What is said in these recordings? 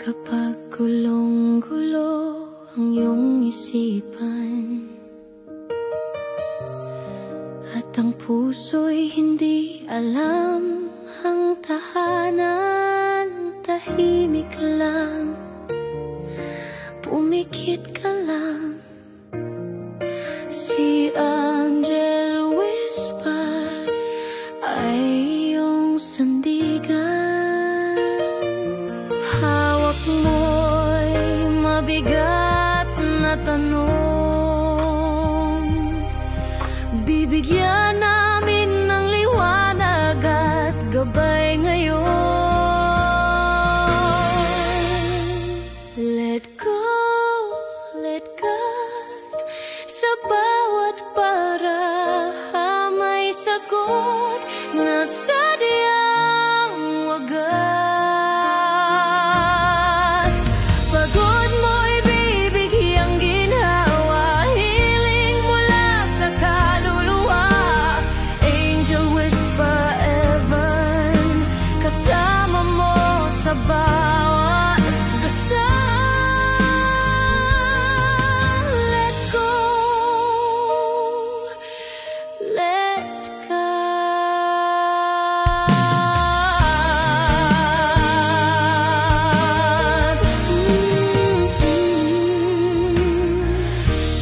Kapag gulong-gulo ang iyong isipan at ang puso'y hindi alam ang tahanan, tahimik lang, pumikit ka lang. Si Angel Whisper ay iyong sandigan. Hawak mo'y mabigat na tanong, bibigyan namin ng liwanag at gabay ngayon. Let go, let God, sa bawat may sagot na sadyang wagas. Pagod mo'y bibigyang ginhawa, hiling mula sa kaluluwa. Angel Whisper Evan, kasama mo sa bawat dasal. Let go, let God.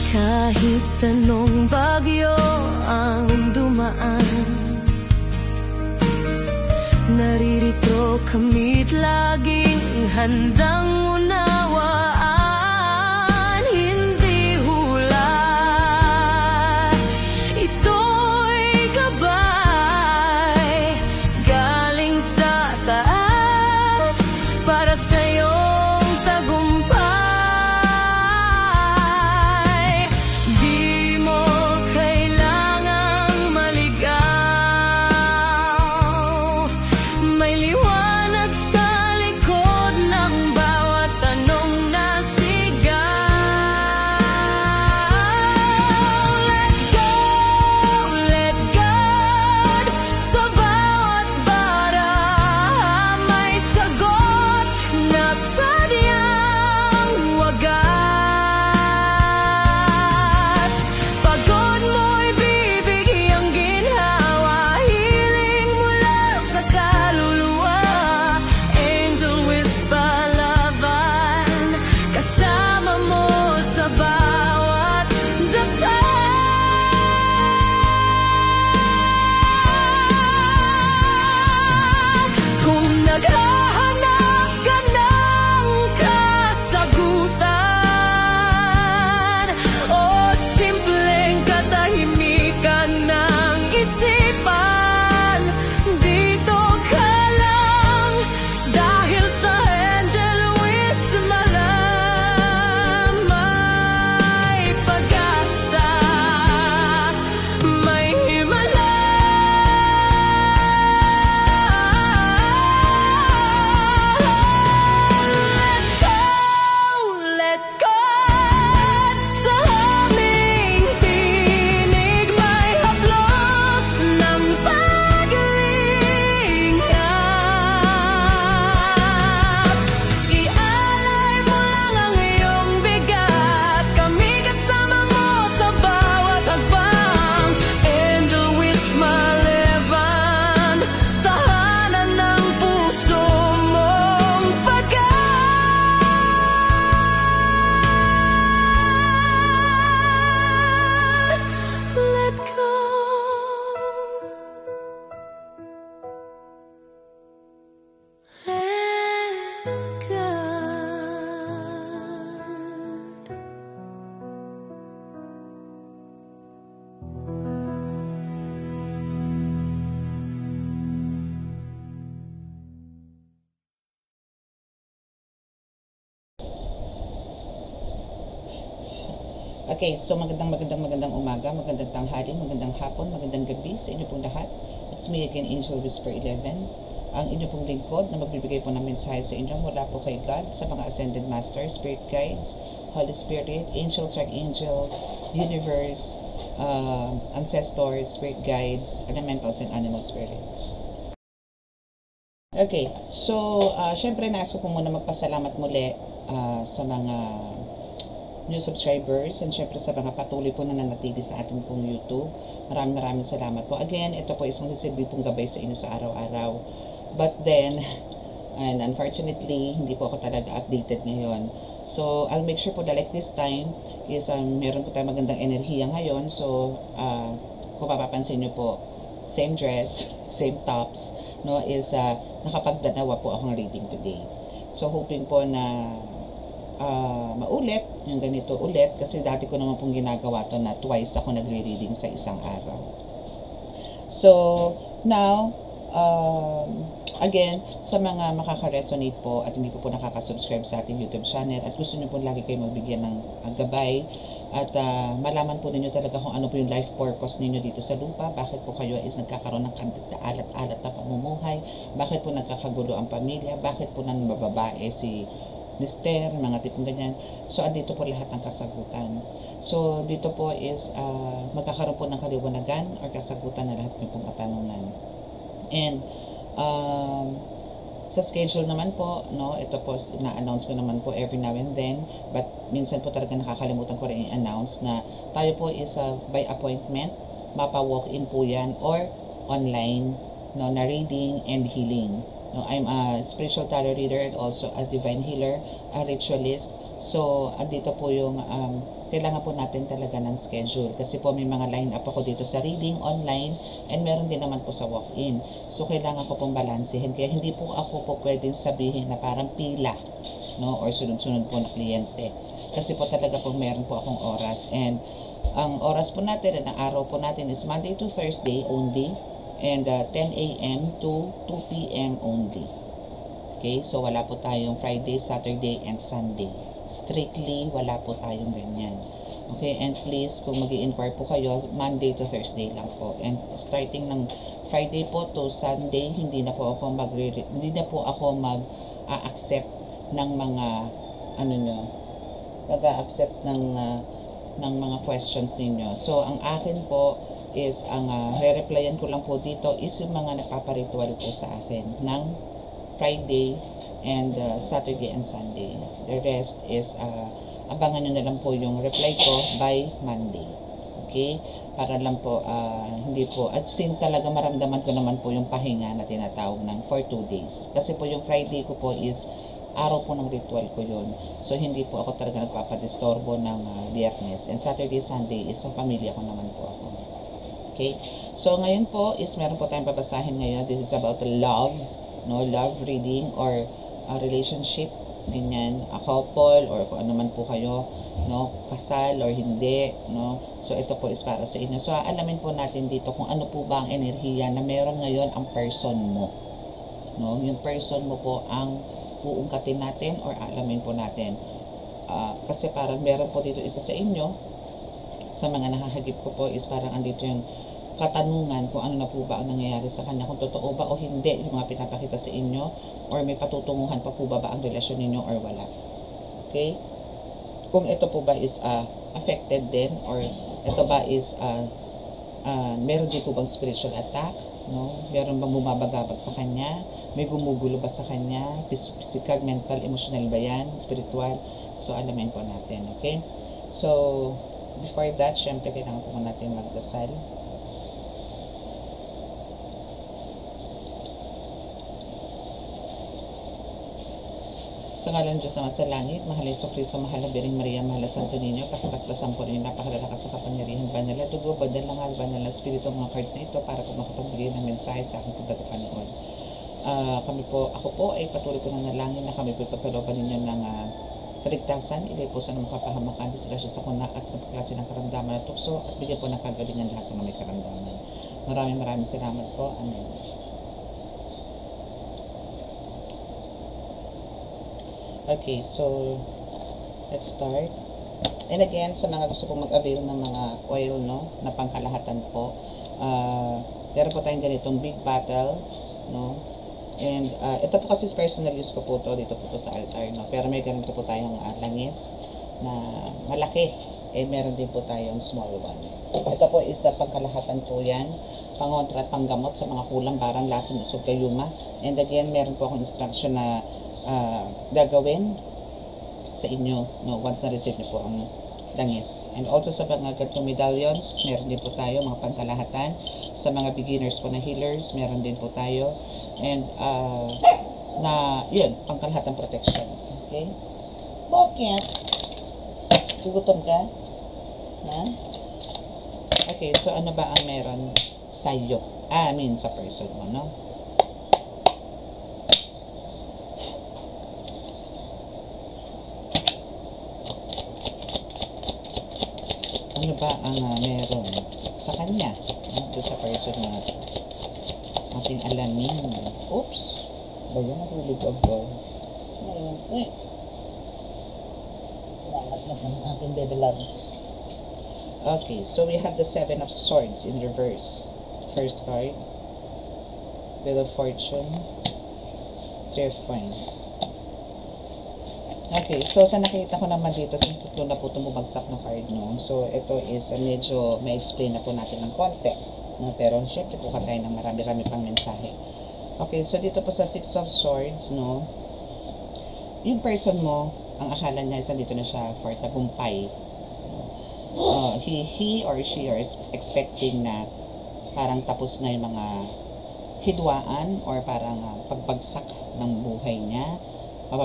Kahit anong bagyo ang dumaan, naririto kami't laging handang unawaan. Hindi hula, ito'y gabay galing sa taas para sa'yong tagumpay. Di mo kailangang maligaw, may liwanag sa likod ng bawat tanong na sigaw. Let go, let God, sa bawat may sagot na sadyang wagas. Pagod mo'y bibigyang ginhawa, hiling mula sa kaluluwa. Angel Whisper Laban, kasama mo sa bawat dasal. Kung naghahanap ka ng kasagutan o simpleng katahimikan ng isipan, dito ka lang dahil sa Angel Whisper may pag-asa, may himala. Let God, sa aming tinig may haplos ng paglingap. Ialay mo lang ang iyong bigat, kami kasama mo sa bawat hakbang. Angel Whisper Levan, tahanan ng puso mong let go. Let God. Okay, so magandang umaga, magandang tanghali, magandang hapon, magandang gabi sa inyo pong lahat. It's me again, Angel Whisper 11, ang inyo pong lingkod na magbibigay po ng mensahe sa inyo mula po kay God, sa mga Ascended Masters, Spirit Guides, Holy Spirit, Angels, Archangels, Universe, ancestors, spirit guides, elementals, and animal spirits. Okay, so syempre nais ko po muna magpasalamat muli sa mga new subscribers and syempre sa mga patuloy po na nanatili sa ating pong YouTube. Maraming salamat po. Again, ito po is magsisilbi pong gabay sa inyo sa araw-araw. But then, and unfortunately, hindi po ako talaga updated ngayon. So, I'll make sure po that like this time is meron po tayong magandang enerhiya ngayon. So, kung mapapansin nyo po, same dress, same tops, no, is nakapagdanawa po akong reading today. So, hoping po na maulit, yung ganito ulit, kasi dati ko naman pong ginagawa to na twice ako nagre-reading sa isang araw. So, now, again, sa mga makaka-resonate po at hindi po nakaka-subscribe sa ating YouTube channel at gusto nyo po lagi kayo magbigyan ng gabay at malaman po ninyo talaga kung ano po yung life purpose ninyo dito sa lupa, bakit po kayo is nagkakaroon ng alat-alat na pamumuhay, bakit po nagkakagulo ang pamilya, bakit po nang bababae si mister, mga tipong ganyan. So, andito po lahat ng kasagutan. So, dito po is magkakaroon po ng kaliwanagan or kasagutan na lahat ng pong katanungan. And, sa schedule naman po, no, ito po, na-announce ko naman po every now and then, but minsan po talaga nakakalimutan ko rin i-announce na tayo po is by appointment, mapa-walk-in po yan, or online, no, na reading and healing. No, I'm a spiritual tarot reader and also a divine healer, a ritualist. So, andito po yung kailangan po natin talaga ng schedule kasi po may mga line up ako dito sa reading online and meron din naman po sa walk-in. So, kailangan ko pong balansehin. Kaya hindi po ako po pwedeng sabihin na parang pila, no, or sunod-sunod po na kliyente. Kasi po talaga po meron po akong oras. And ang oras po natin at ang araw po natin is Monday to Thursday only and 10 a.m. to 2 p.m. only. Okay, so wala po tayong Friday, Saturday, and Sunday. Strictly, wala po tayong ganyan. Okay, and please, kung mag-i-inquire po kayo, Monday to Thursday lang po. And starting ng Friday po to Sunday, hindi na po ako mag-accept ng mga, mag-accept ng mga questions ninyo. So, ang akin po is, ang re-replyan ko lang po dito is yung mga nagpaparitual po sa akin ng Friday and Saturday and Sunday. The rest is abangan nyo na lang po yung reply ko by Monday. Okay? Para lang po hindi po, at sin talaga maramdaman ko naman po yung pahinga na tinatawag ng for 2 days. Kasi po yung Friday ko po is araw po ng ritual ko yun. So hindi po ako talaga nagpapadistorbo ng Biyernes. And Saturday, Sunday is sa pamilya ko naman po ako. Okay? So ngayon po is meron po tayong babasahin ngayon. This is about love, no, love reading or a relationship, ganyan, a couple or kung ano man po kayo, no, kasal or hindi, no. So ito po is para sa inyo. So alamin po natin dito kung ano po ba ang enerhiya na meron ngayon ang person mo, no. Yung person mo po ang uungkatin natin or alamin po natin. Kasi parang meron po dito isa sa inyo, sa mga nakahagip ko po is parang andito yung katanungan kung ano na po ba ang nangyayari sa kanya, kung totoo ba o hindi yung mga pinapakita sa inyo, or may patutunguhan pa po ba ang relasyon ninyo or wala. Okay? Kung ito po ba is affected din, or ito ba is meron din po bang spiritual attack, no? Meron bang bumabagabag sa kanya, may gumugulo ba sa kanya, physical, mental, emotional ba yan, spiritual. So alamin po natin. Okay? So before that, syempre kailangan po natin magdasal. Sa ngalan Diyos na sa langit, mahal na Jesucristo, mahal na Birheng Maria, mahal na Santo Niño, pakipaspasan po rin napakalalakas sa kapangyarihan, banal na dugo, banal na ngal, banal na spirito, mga cards na ito para po makapagbigay ng mensahe sa aking pagkakapanood. Ako po ay patuloy ko na nalangin na kami po ipagkalooban ninyo ng kaligtasan, ilay po sa makapahamakan, disgrasya sa kuna at napagklase ng karamdaman at tukso at bigyan po ng kagalingan lahat ng may karamdaman. Maraming salamat po. Amen. Okay, so let's start. And again, sa mga gusto pong mag-avail ng mga oil, no, na pangkalahatan po, meron po tayong ganitong big bottle, no, and ito po kasi personal use ko po to, dito po to sa altar, no, pero may ganito po tayong langis na malaki, meron din po tayong small one. Ito po is pangkalahatan po yan, pangontra at panggamot sa mga kulang, barang, lason, usog, kayuma. And again, meron po akong instruction na gagawin sa inyo, no, once na-receive niyo po ang langis. And also sa mga gantong medallions, meron din po tayo mga pangkalahatan. Sa mga beginners po na healers, meron din po tayo. And yun, pangkalahatan protection. Okay? Bakit? Gugutom ka? Ha? Okay, so ano ba ang meron sa'yo? I mean, sa person mo, no? Ano ba ang meron sa kanya? Ito sa person natin. Ating alamin. Oops! Ba yun? Nahulog ako. Ayun. Salamat naman ang ating baby loves. Okay, so we have the 7 of Swords in reverse. First card. Wheel of Fortune. 3 of Coins. Okay, so sa nakita ko naman dito, since tatlo na po tumubagsak na card, no? So, ito is medyo may explain na po natin ng konti. No? Pero, syempre, kuha tayo ng marami-rami pang mensahe. Okay, so dito po sa 6 of Swords, no? Yung person mo, ang akala niya, dito na siya for tagumpay. He or she are expecting na parang tapos na yung mga hidwaan or parang pagbagsak ng buhay niya,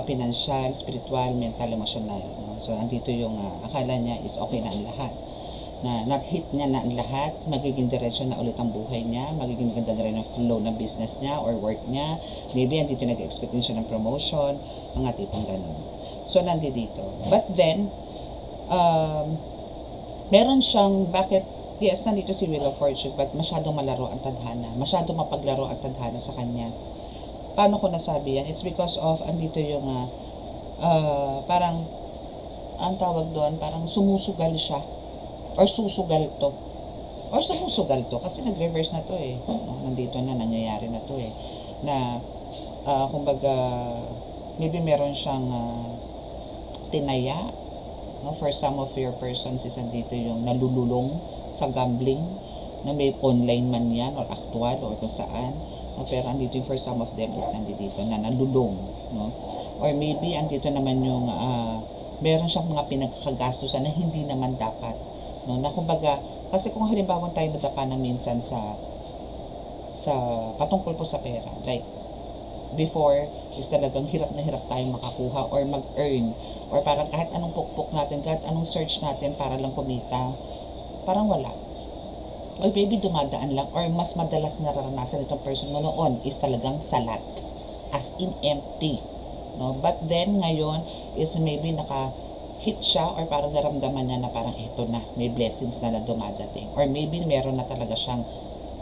pinansyal, spiritual, mental, emotional. No? So, andito yung akala niya is okay na ang lahat. Na not-hit niya na ang lahat, magiging diretso na ulit ang buhay niya, magiging maganda na rin ang flow ng business niya or work niya. Maybe andito nag-expect siya ng promotion, mga tipong ganun. So, nandito. But then, meron siyang, yes, nandito si Wheel of Fortune, but masyadong malaro ang tadhana. Masyadong mapaglaro ang tadhana sa kanya. Paano ko nasabi yan? It's because of, andito yung, parang, ang tawag doon, parang sumusugal siya. Or susugal to. Or sumusugal to. Kasi nag-reverse na to eh. No? Nandito na, nangyayari na to eh. Na, kumbaga, maybe meron siyang tinaya. No? For some of your persons is andito yung nalululong sa gambling. Na may online man yan or actual or kung saan. No? Pero andito yung for some of them is nandito na nalulong. No? Or maybe andito naman yung meron siyang mga pinagkakagastusan na hindi naman dapat. No, na kumbaga, kasi kung halimbawa tayo nadapa na minsan sa patungkol po sa pera, like before is talagang hirap na hirap tayong makakuha or mag-earn or parang kahit anong pukpok natin, kahit anong search natin para lang kumita, parang wala. Or maybe dumadaan lang or mas madalas nararanasan itong person mo noon is talagang salat, as in empty. No? But then ngayon is maybe hit siya or parang naramdaman niya na parang ito na, may blessings na dumadating. Or maybe meron na talaga siyang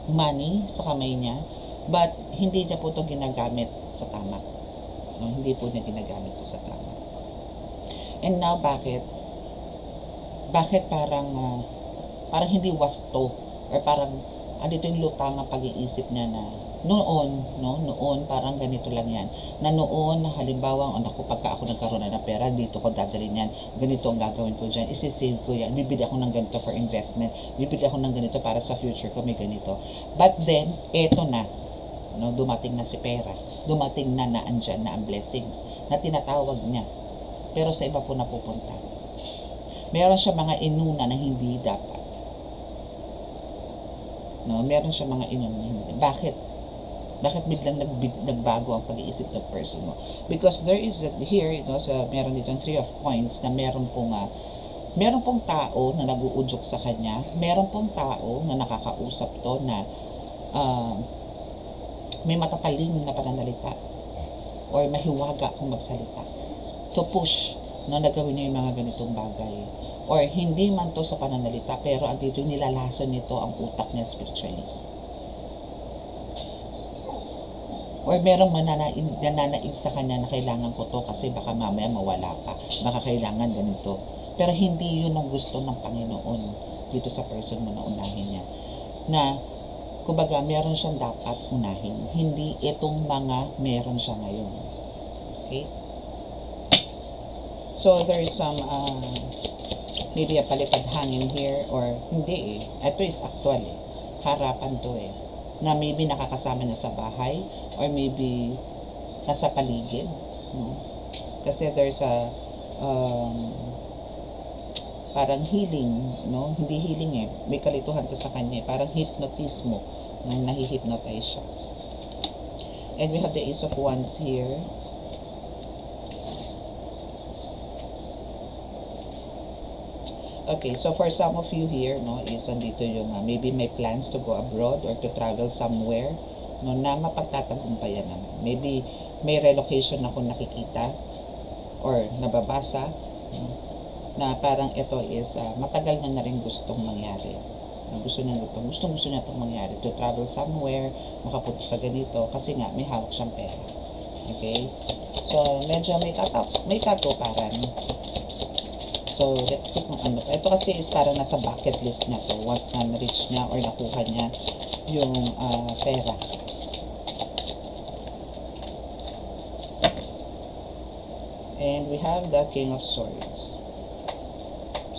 money sa kamay niya, but hindi niya po ito ginagamit sa tama. No, hindi po niya ginagamit ito sa tama. And now, bakit? Bakit parang hindi wasto or parang andito yung lutang ang pag-iisip niya na noon, parang ganito lang yan. Na noon, halimbawa, pagka ako nagkaroon na ng pera, dito ko dadalhin yan. Ganito ang gagawin ko dyan. Isi-save ko yan. Bibili ako ng ganito for investment. Bibili ako ng ganito para sa future ko, may ganito. But then, eto na. No, dumating na si pera. Dumating na andyan na ang blessings na tinatawag niya. Pero sa iba po napupunta. Meron siya mga inuna na hindi dapat. No, meron siya mga inuna na hindi. Bakit? Bakit biglang nagbago ang pag-iisip ng person mo? Because there is here, meron dito 3 of Coins na meron pong tao na nag-uudyok sa kanya, meron pong tao na nakakausap to na may matatalim na pananalita or mahiwaga kung magsalita to push na nagawin niya yung mga ganitong bagay. Or hindi man to sa pananalita, pero andito nilalason nito ang utak niya spiritually. Or merong nananaig sa kanya na kailangan ko to kasi baka mamaya mawala pa. Baka kailangan ganito. Pero hindi yun ang gusto ng Panginoon dito sa person mo na unahin niya. Na, kumbaga, meron siyang dapat unahin. Hindi itong mga meron siya ngayon. Okay? So, there is some maybe a palipad hangin here, or hindi eh. Ito is actual eh. Harapan to eh. Na maybe nakakasama na sa bahay, or maybe nasa paligid. No? Kasi there's a parang healing, no? Hindi healing eh. May kalituhan to sa kanya eh. Parang hypnotismo. Nahi-hypnotize siya. And we have the Ace of Wands here. Okay, so for some of you here, no, is andito yung maybe may plans to go abroad or to travel somewhere, no, na mapagtatagumpayan naman. Maybe may relocation ako nakikita or nababasa, no, na parang ito is matagal na rin gustong mangyari. Gusto niya itong mangyari, to travel somewhere, makapunta sa ganito, kasi nga may hawak siyang pera. Okay? So, medyo may katuparan. So, let's see kung ano. Ito kasi is parang nasa bucket list niya to, once na na-reach niya or nakuha niya yung pera. And we have the King of Swords.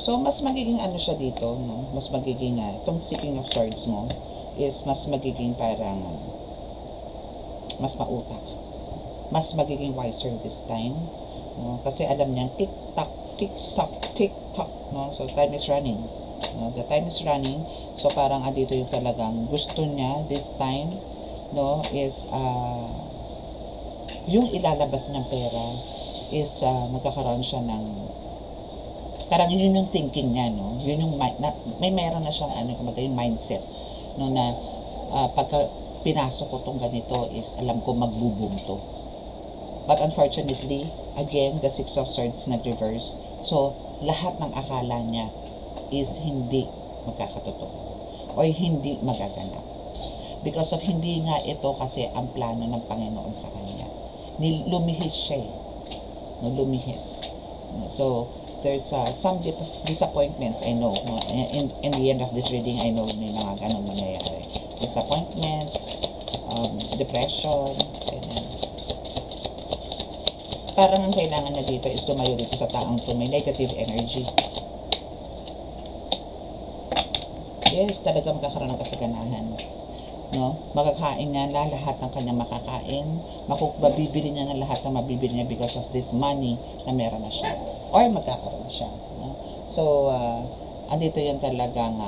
So, mas magiging ano siya dito, no? Mas magiging, itong si King of Swords mo, is mas magiging parang, mas mautak. Mas magiging wiser this time. No? Kasi alam niyang tick-tock, tick-tock, tick-tock, no? So, time is running. No? The time is running. So, parang dito yung talagang gusto niya this time, no? Is, yung ilalabas ng pera is, magkakaroon siya ng parang yun yung thinking niya, no? Yun yung may meron na siyang yung mindset, no, na pagka pinasok ko tong ganito is alam ko magbo-boom to. But unfortunately, again, the Six of Swords nag-reverse. So, lahat ng akala niya is hindi magkakatotoo o hindi magaganap. Because of hindi nga ito kasi ang plano ng Panginoon sa kanya. Lumihis siya eh. No, lumihis. So, there's some disappointments, I know. No? In the end of this reading, I know may mga ganun mangyayari. Disappointments, depression, ganyan. Parang ang kailangan na dito is tumayo dito sa taong to may negative energy. Yes, talaga magkakaroon ng kasaganahan. No? Makakain niya na lahat ng kanyang makakain. Mabibili niya na lahat ng mabibili niya because of this money na meron na siya. Or magkakaroon siya. No? So, andito yung talagang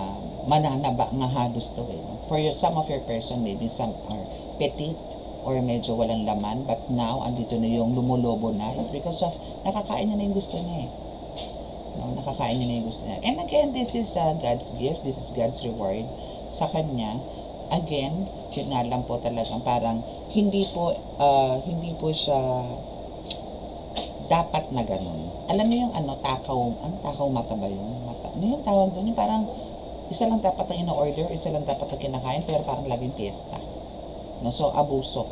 mananaba nga halos to eh. No? For some of your person, maybe some are petite or medyo walang laman, but now, andito na yung lumulobo na. It's because of nakakain niya na yung gusto niya eh. No? Nakakain niya na yung gusto niya. And again, this is God's gift. This is God's reward sa kanya. Again, yun nga lang po talagang parang hindi po siya dapat na ganun. Alam niyo yung takaw mata ba yun? Mata. Ano yung tawag doon? Yung parang isa lang dapat ang ino-order, isa lang dapat ang kinakain, pero parang laging fiesta. No? So, abuso.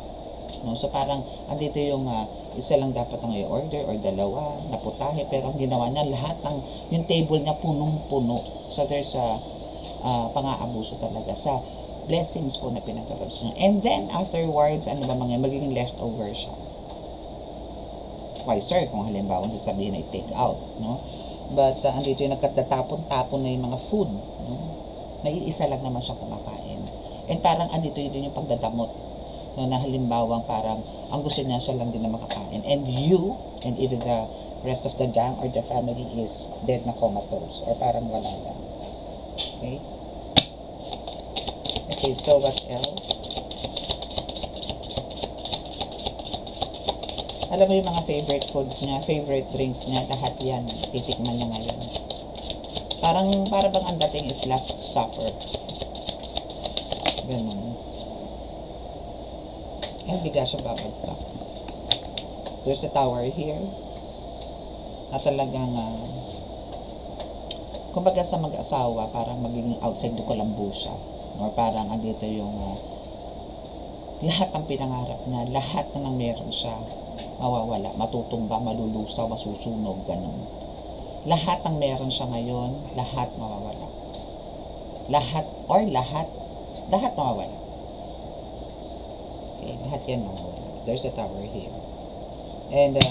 No? So, parang andito yung isa lang dapat ang i-order or dalawa na putahe, pero ang ginawa niya lahat ng yung table niya punong-puno. So, there's pang-aabuso talaga sa blessings po na pinagkaroon niya. And then, afterwards, ano ba magiging leftover siya. Why, sir, kung halimbawa sasabihin ay take out, no? But, andito yung nagkatatapon-tapon na yung mga food, no? Naiisa lang naman siya kumakain. And parang andito yun yung pagdadamot, no? Na halimbawa parang ang gusto niya siya lang din na makakain. And you, and even the rest of the gang or the family is dead na comatose or parang wala lang. Okay? Okay, so what else? Alam mo yung mga favorite foods niya, favorite drinks niya, lahat yan, titikman niya ngayon. Para bang ang dating is last supper. Ganun. And bigla siya babagsak. There's a tower here. Na talagang, kumbaga sa mag-asawa, parang magiging outside the Colombo siya. Or parang andito yung lahat ng pinangarap niya, lahat na nang meron siya, mawawala, matutumba, malulusaw, masusunog, ganun. Lahat ng meron siya ngayon, lahat mawawala. Lahat mawawala. Okay, lahat yan mawawala. There's a tower here. And,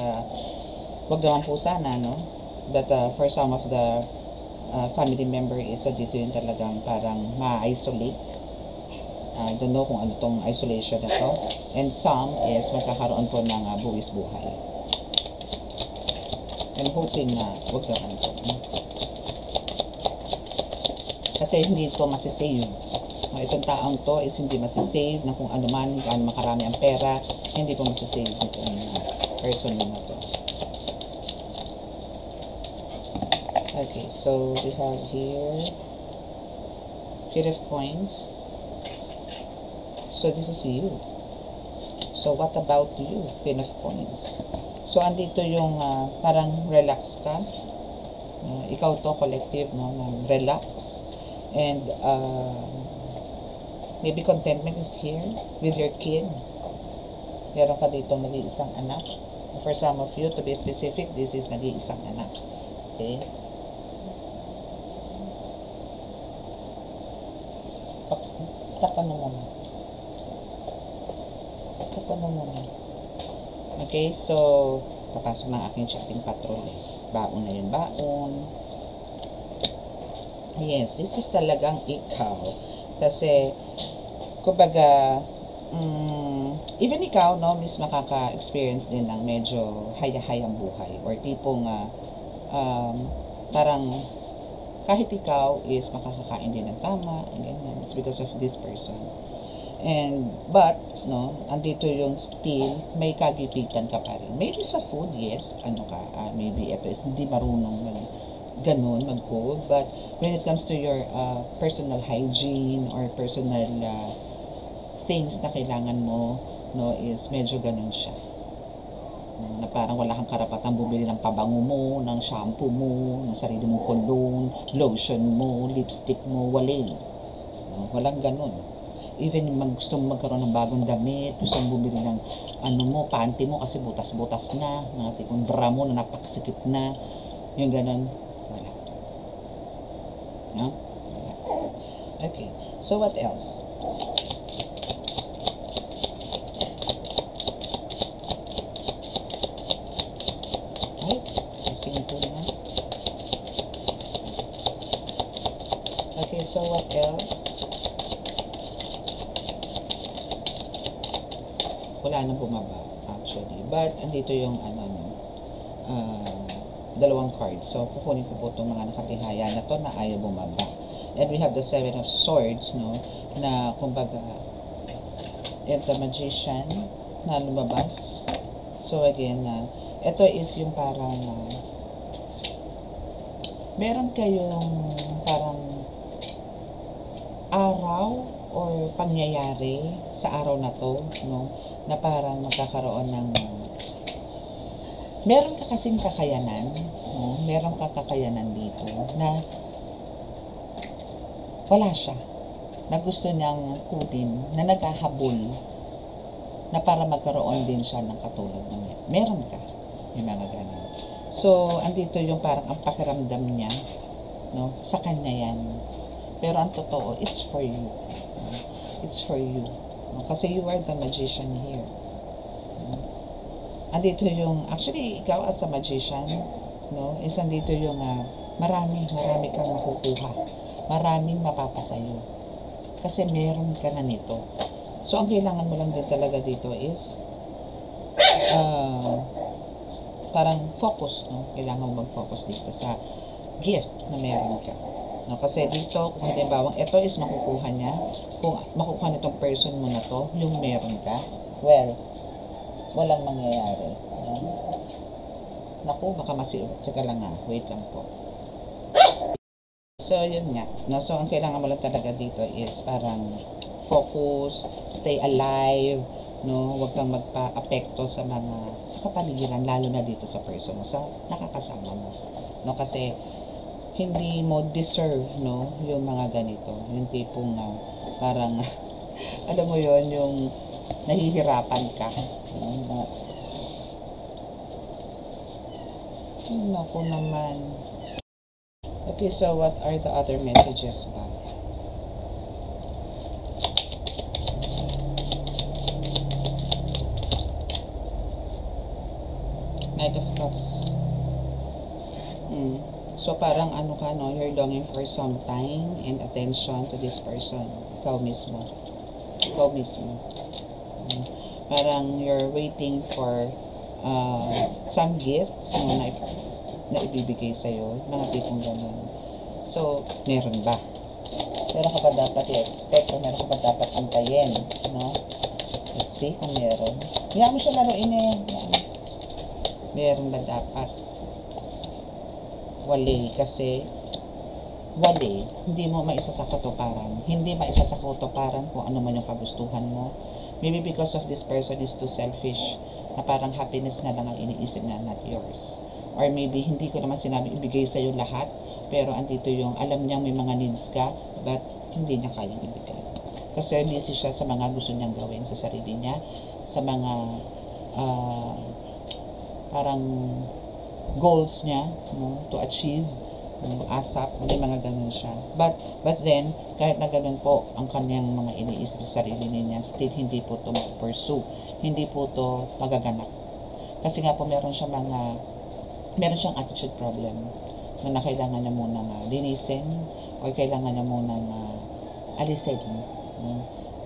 wag naman po sana, no? But, for some of the family member is dito yung talagang parang ma-isolate. I don't know kung ano tong isolation na to. And some is magkakaroon po ng buwis buhay. I'm hoping na huwag naman ito. Kasi hindi ito masisave. Itong taong to is hindi masisave na kung ano man, gaano makarami ang pera, hindi po masisave itong person na to. Okay, so we have here Queen of Coins. So this is you. So what about you, Queen of Coins? So andito yung parang relax ka. Ikaw to collective, no? Relax. And maybe contentment is here with your kid. Meron ka dito nag-iisang anak. For some of you, to be specific, this is nag-iisang anak. Okay? Taka mo muna. Taka mo muna. Okay, so papasok ng aking chatting patrol. Baon na yun, baon. Yes, this is talagang ikaw. Kasi, kumbaga, even ikaw, no, miss makaka-experience din ng medyo haya-hayang buhay. Or tipong, parang, kahit ikaw is makakakain din ng tama, ganyan. It's because of this person. But, no, andito yung still, may kagipitan ka pa rin. Maybe sa food, yes, maybe ito is hindi marunong ganun, mag-hold. But, when it comes to your personal hygiene or personal things na kailangan mo, no, is medyo ganun siya. Na parang wala kang karapatang bumili ng pabango mo, ng shampoo mo, ng sarili mong cologne, lotion mo, lipstick mo, wala. No, walang ganun. Even gusto mo magkaroon ng bagong damit, gusto mo bumili ng panty mo kasi butas-butas na, mga tipong bra mo na napakasikip na, yung ganun, wala. No? Wala. Okay, so what else? Okay, so what else? Wala nang bumaba, actually. But, andito yung, dalawang cards. So, kukunin ko po itong mga nakatihaya na to na ayaw bumaba. And we have the Seven of Swords, no? Na, kumbaga, the Magician na lumabas. So, again, ito is yung parang, meron kayong parang araw or pangyayari sa araw na to, no? Na parang magkakaroon ng meron ka kasing kakayanan, no? Meron ka kakayanan dito na wala siya, na gusto niyang kunin, na naghahabol na para magkaroon din siya ng katulad ng meron ka, yung mga ganun. So, andito yung parang ang pakiramdam niya, no? Sa kanya yan. Pero ang totoo, it's for you. It's for you. Kasi you are the magician here. Andito yung, actually, ikaw as a magician, no, is andito yung marami kang makukuha. Maraming mapapasayo. Kasi meron ka na nito. So, ang kailangan mo lang din talaga dito is parang focus, no? Kailangan mo mag-focus dito sa gift na meron ka. No, kasi dito, kung halimbawa, ito is makukuha niya, kung makukuha nitong person mo na to, yung meron ka, well, walang mangyayari. No? Naku, baka tsaka lang wait lang po. So, yun nga. No? So, ang kailangan mo lang talaga dito is parang focus, stay alive, no? Huwag kang magpa-apekto sa kapaligiran, lalo na dito sa person mo, sa nakakasama mo. No? Kasi, hindi mo deserve, no, yung mga ganito. Yung tipong parang, alam mo yon yung nahihirapan ka. Naku naman. Okay, so what are the other messages ba? Knight of Cups. So, parang ano ka, no? You're longing for some time and attention to this person. Ikaw mismo. Ikaw mismo. Parang you're waiting for some gifts no, na ibibigay sa'yo. Mga tipong gano'n. So, meron ba? Meron ka ba dapat i-expect o meron ka ba dapat antayin? No? Let's see kung meron. Hayaan mo siya laruin eh. Meron ba dapat? Wali. Kasi, wali. Hindi mo maisa sa katuparan. Hindi maisa sa katuparan kung ano man yung kagustuhan mo. Maybe because of this person is too selfish na parang happiness na lang ang iniisip na, not yours. Or maybe, hindi ko naman sinabi ibigay sa'yo lahat, pero andito yung alam niyang may mga needs ka, but hindi niya kayang ibigay. Kasi busy siya sa mga gusto niyang gawin sa sarili niya, sa mga parang goals niya, no, to achieve, ASAP, may mga ganun siya. But then, kahit na ganun po ang kanyang mga iniisip sa sarili niya, still hindi po ito mag-pursue. Hindi po ito magaganap. Kasi nga po meron siyang attitude problem na kailangan niya munang linisin o kailangan niya munang alisin.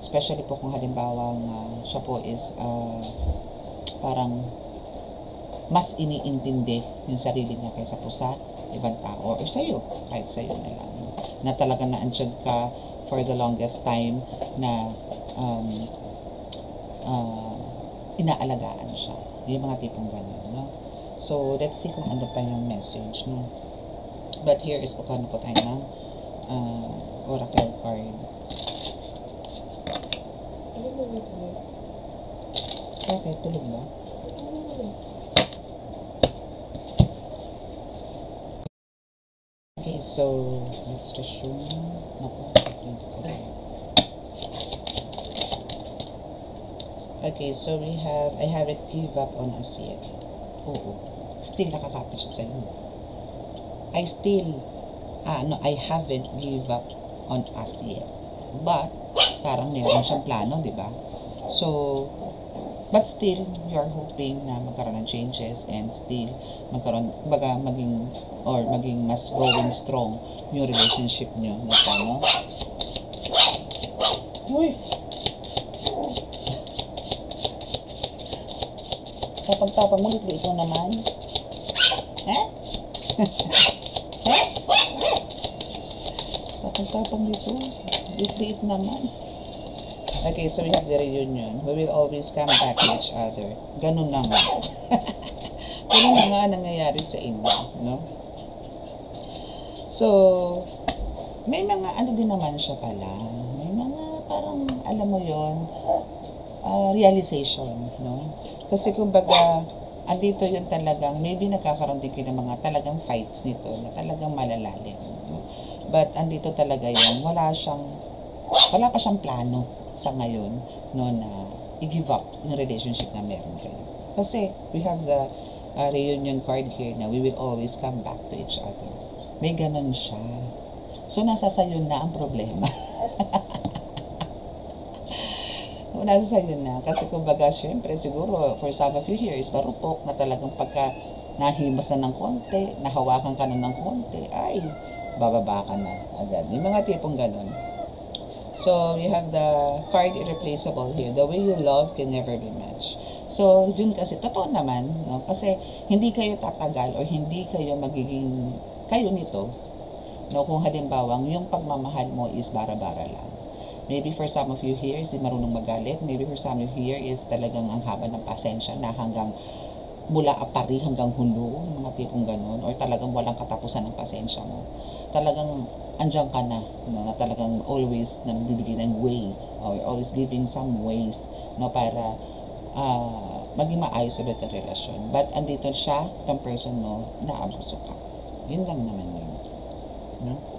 Especially po kung halimbawa siya po is parang mas iniintindi yung sarili niya kaysa po sa ibang tao or sa'yo, kahit sa'yo na lang. Na talaga na-andyan ka for the longest time na inaalagaan siya. Yung mga tipong gano'n, no? So, let's see kung ano pa yung message, no? But here is kung po tayo ng oracle card. Okay, tulog ba? Okay, so let's resume. Okay, so I haven't give up on us yet. Oo. Still nakakapit siya sa'yo. I haven't give up on us yet. But, parang meron siyang plano, di ba? So, but still, you're hoping na magkaroon ng changes and still maging mas growing strong yung relationship nyo. No? Uy! Tapang-tapang mo, litli ito naman. Eh? Tapang-tapang dito. Litli ito naman. Okay, so we have the reunion. We will always come back to each other. Ganun na nga. Ganun na nga nangyayari sa inyo, no? So, may mga ano din naman siya pala. May mga parang, alam mo yon, realization, no? Kasi kumbaga, andito yun talagang, maybe nagkakaroon din kayo ng mga talagang fights nito, na talagang malalalim. No? But andito talaga yun, wala pa siyang plano sa ngayon, no, na i-give up yung relationship na meron kayo. Kasi we have the reunion card here na we will always come back to each other. May ganun siya. So, nasa sayo na ang problema. Nasa sayo na. Kasi kumbaga, syempre, siguro, for some of you here, is marupok na talagang pagka nahimas na ng konti, nahawakan ka na ng konti, ay, bababa ka na agad. Yung mga tipong ganun. So, you have the card irreplaceable here. The way you love can never be matched. So, yun kasi, totoo naman, no? Kasi, hindi kayo tatagal or hindi kayo magiging, kayo nito, no? Kung halimbawang, yung pagmamahal mo is bara-bara lang. Maybe for some of you here is marunong magalit. Maybe for some of you here is talagang ang haba ng pasensya na hanggang mula apari hanggang hulo, mga tipong ganun. Or talagang walang katapusan ng pasensya mo. Talagang andyan ka na, no, na talagang always na bibigay ng way or always giving some ways, no, para maging maayos ulit ang relasyon. But andito siya, itong person mo, naabuso ka. Yun lang naman yun. No?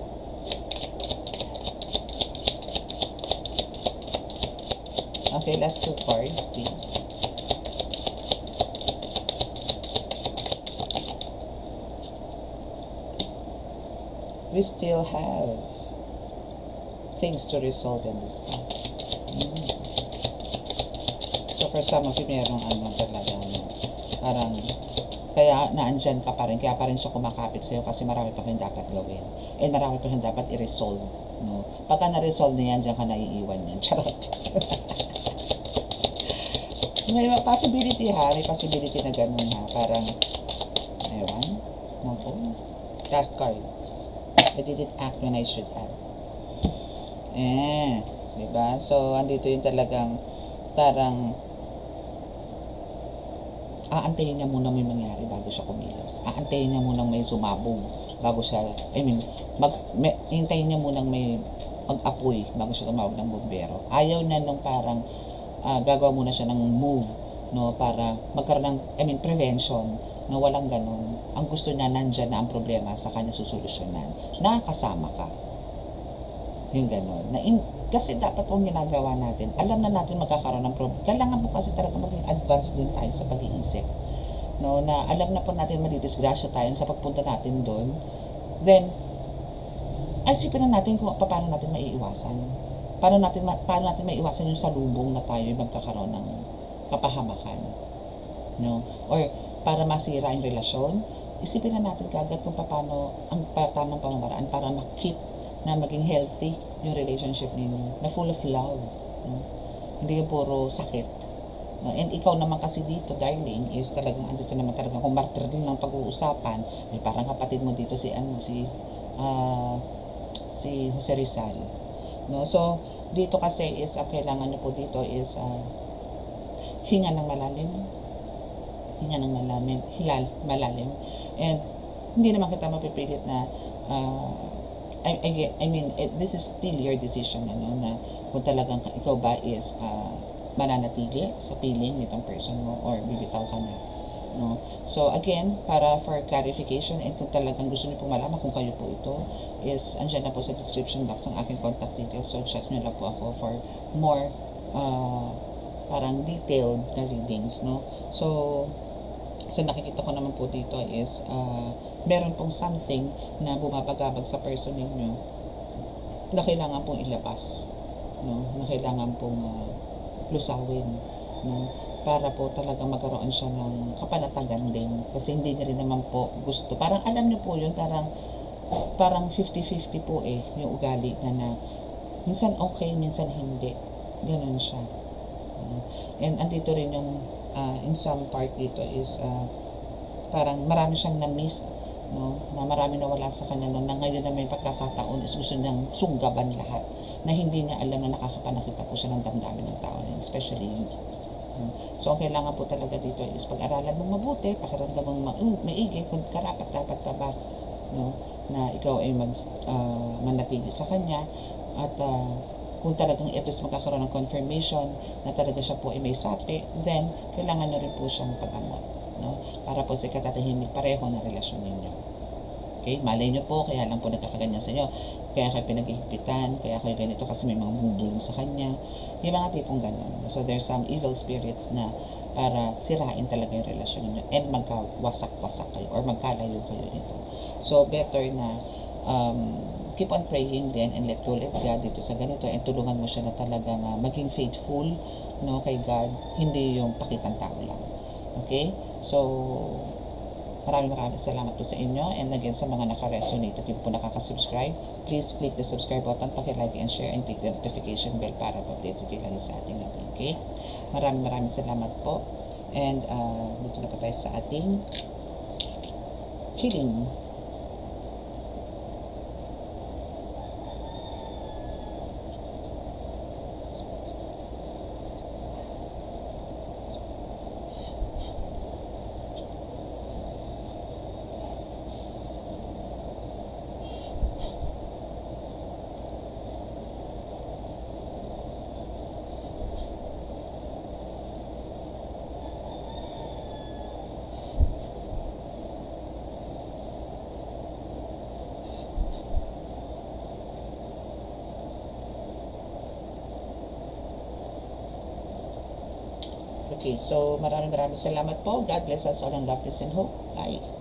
Okay, last two cards, please. We still have things to resolve and discuss. So, for some of you, merong ano talaga, parang Kaya naandyan ka pa rin, kaya pa rin siya kumakapit sa'yo kasi marami pa kayong dapat gawin. And marami pa kayong dapat i-resolve. No? Pagka na-resolve na yan, dyan ka naiiwan yan. Charot. May possibility ha, may possibility na ganun ha. Parang, ayun, naku, last card. I didn't act when I should have. Diba? So, andito yung talagang, parang, aantayin niya muna may mangyari bago siya kumilos. Aantayin niya muna may sumabog bago siya, hintayin niya muna may mag-apoy bago siya tumawag ng bumbero. Ayaw na nung parang gagawa muna siya ng move, no, para magkaroon ng, prevention, no, walang ganun. Ang gusto niya, nandyan na ang problema sa kanya susolusyonan. Nakakasama ka. Yung ganun. Kasi dapat pong ginagawa natin, alam na natin magkakaroon ng problem. Kailangan po kasi talaga maging advance din tayo sa pag-iisip. No, na alam na po natin madidisgrasya tayo sa pagpunta natin doon. Then, isipin na natin kung paano natin maiiwasan. Paano natin maiiwasan yung salubong na tayo magkakaroon ng kapahamakan. No? Or para masira ang relasyon, isipin na natin kagad kung paano ang tamang pamamaraan para makip na maging healthy yung relationship ninyo, na full of love. No? Hindi yung puro sakit. No? And ikaw naman kasi dito, darling, is talagang, andito naman talaga, kung martyr din ng pag-uusapan, may parang kapatid mo dito si Jose Rizal. No? So, dito kasi is, ang kailangan nyo po dito is, hinga ng malalim. Hinga ng malalim. And, hindi naman kita mapipilit na, this is still your decision, ano, na kung talagang ikaw ba is mananatili sa feeling nitong person mo or bibitaw ka na. No? So, again, para for clarification and kung talagang gusto niyo po malaman kung kayo po ito, is andyan na po sa description box ang aking contact details. So, chat nyo lang po ako for more parang detailed na readings. No? So, nakikita ko naman po dito is meron pong something na bumabagabag sa person ninyo na kailangan pong ilabas, no? Na kailangan pong lusawin, no? Para po talaga magkaroon siya ng kapanatagan din, kasi hindi niya rin naman po gusto, parang alam niyo po yun, parang 50-50 po yung ugali na minsan okay, minsan hindi, ganun siya. And andito rin yung in some part dito is parang marami siyang na-miss, no? Na marami nawala sa kanya, no? Na ngayon na may pagkakataon is gusto niyang sunggaban lahat, na hindi niya alam na nakakapanakita po siya ng damdamin ng tao, especially you. So, ang kailangan po talaga dito is pag-aralan mo mabuti, pakiramdam mo maigi, kung karapat dapat pa ba, no? Na ikaw ay manatili sa kanya, at kung talagang ito is magkakaroon ng confirmation na talaga siya po ay may sapi, then kailangan na rin po siyang pag-amot, no? Para po sa katatahimik pareho na relasyon ninyo. Okay? Malay nyo po, kaya lang po nagkakaganyan sa inyo, kaya kayo pinag-ihipitan, kaya kayo ganito kasi may mga bumubulong sa kanya, yung mga tipong ganun. So there's some evil spirits na para sirain talaga yung relasyon ninyo and magkawasak-wasak kayo or magkalayo kayo nito. So better na keep on praying then and let God dito sa ganito, and tulungan mo siya na talagang maging faithful, no, kay God, hindi yung pakitang tao lang. Okay? So, maraming salamat po sa inyo, and again sa mga naka-resonate at yung po nakaka-subscribe, please click the subscribe button, paki-like and share, and click the notification bell para pa-update kayo lagi sa ating natin. Okay? Maraming salamat po, and dito na po tayo sa ating healing. Okay, so maraming salamat po. God bless us all and love, peace and hope. Bye.